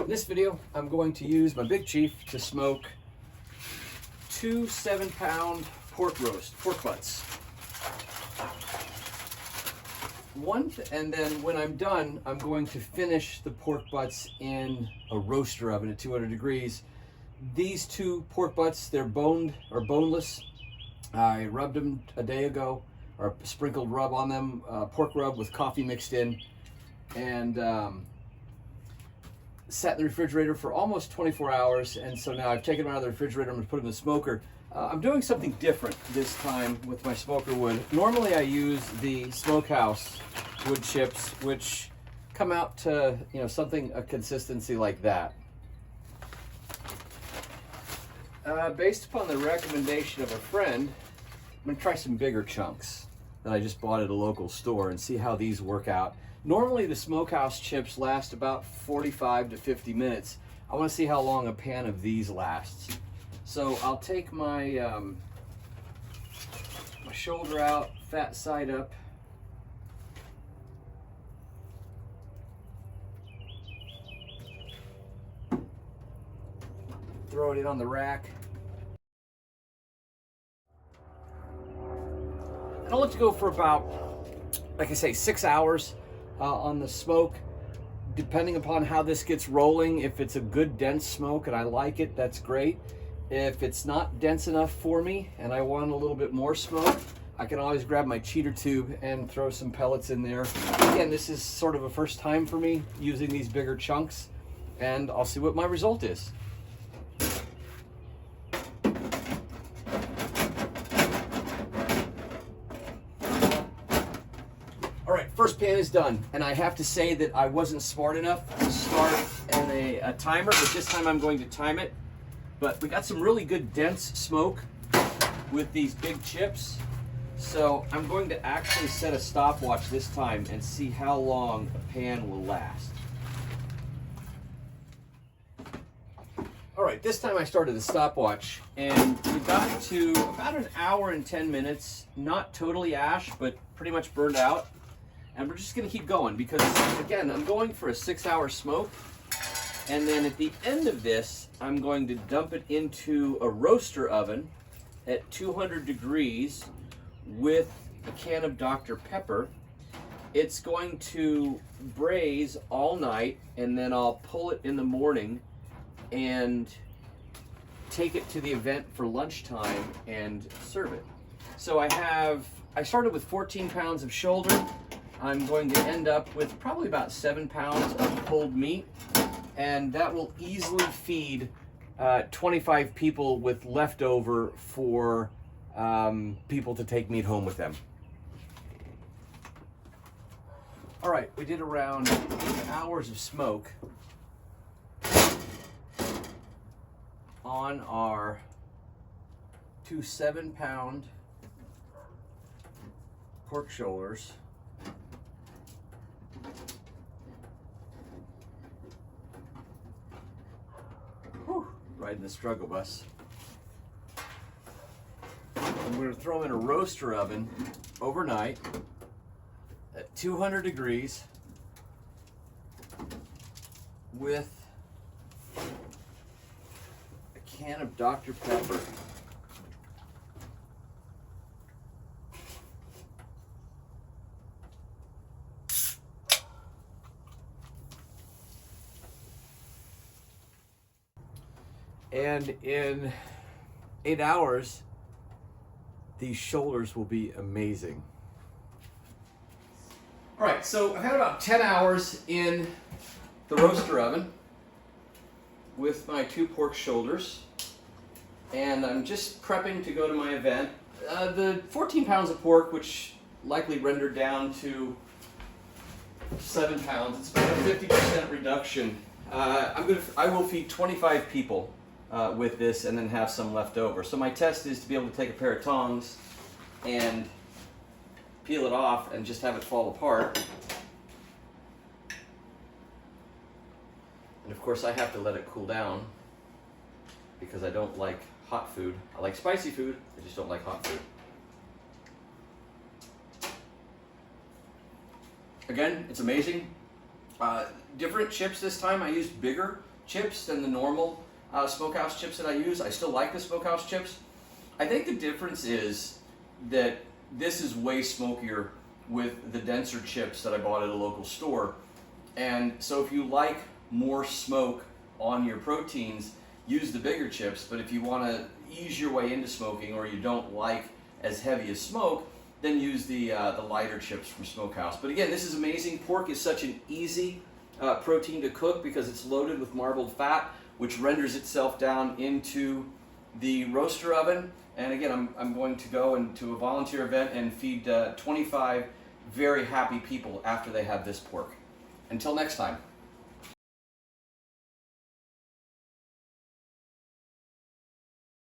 In this video, I'm going to use my Big Chief to smoke 2 7-pound pork butts. And then when I'm done, I'm going to finish the pork butts in a roaster oven at 200 degrees. These 2 pork butts, they're boned or boneless. I rubbed them a day ago, or sprinkled rub on them, pork rub with coffee mixed in, and sat in the refrigerator for almost 24 hours. And so now I've taken them out of the refrigerator. I'm going to put them in the smoker. I'm doing something different this time with my smoker wood. Normally I use the smokehouse wood chips, which come out to, something, a consistency like that. Based upon the recommendation of a friend, I'm going to try some bigger chunks that I just bought at a local store and see how these work out. Normally the smokehouse chips last about 45 to 50 minutes. I want to see how long a pan of these lasts. So I'll take my my shoulder out, fat side up. Throw it in on the rack. And I'll let you go for about, like I say, 6 hours on the smoke. Depending upon how this gets rolling, if it's a good dense smoke and I like it, that's great. If it's not dense enough for me and I want a little bit more smoke, I can always grab my cheater tube and throw some pellets in there. Again, this is sort of a first time for me using these bigger chunks, and I'll see what my result is. All right, first pan is done, and I have to say that I wasn't smart enough to start in a timer, but this time I'm going to time it. But we got some really good dense smoke with these big chips, so I'm going to actually set a stopwatch this time and see how long a pan will last. All right, this time I started the stopwatch, and we got to about 1 hour and 10 minutes, not totally ash, but pretty much burned out. And we're just gonna keep going because, again, I'm going for a 6-hour smoke. And then at the end of this, I'm going to dump it into a roaster oven at 200 degrees with a can of Dr. Pepper. It's going to braise all night, and then I'll pull it in the morning and take it to the event for lunchtime and serve it. So I started with 14 pounds of shoulder. I'm going to end up with probably about 7 pounds of pulled meat, and that will easily feed 25 people with leftover for people to take meat home with them. All right, we did around 8 hours of smoke on our 2 7-pound pork shoulders. Riding the struggle bus. I'm going to throw them in a roaster oven overnight at 200 degrees with a can of Dr. Pepper. And in 8 hours, these shoulders will be amazing. All right, so I've had about 10 hours in the roaster oven with my 2 pork shoulders, and I'm just prepping to go to my event. The 14 pounds of pork, which likely rendered down to 7 pounds, it's about a 50% reduction. I will feed 25 people with this and then have some left over. So my test is to be able to take a pair of tongs and peel it off and just have it fall apart. And of course I have to let it cool down because I don't like hot food. I like spicy food, I just don't like hot food. Again, it's amazing. Different chips this time. I used bigger chips than the normal smokehouse chips that I use. I still like the smokehouse chips. I think the difference is that this is way smokier with the denser chips that I bought at a local store. And so if you like more smoke on your proteins, use the bigger chips. But if you want to ease your way into smoking, or you don't like as heavy a smoke, then use the lighter chips from Smokehouse. But again, this is amazing. Pork is such an easy protein to cook because it's loaded with marbled fat, which renders itself down into the roaster oven. And again, I'm going to go into a volunteer event and feed 25 very happy people after they have this pork. Until next time.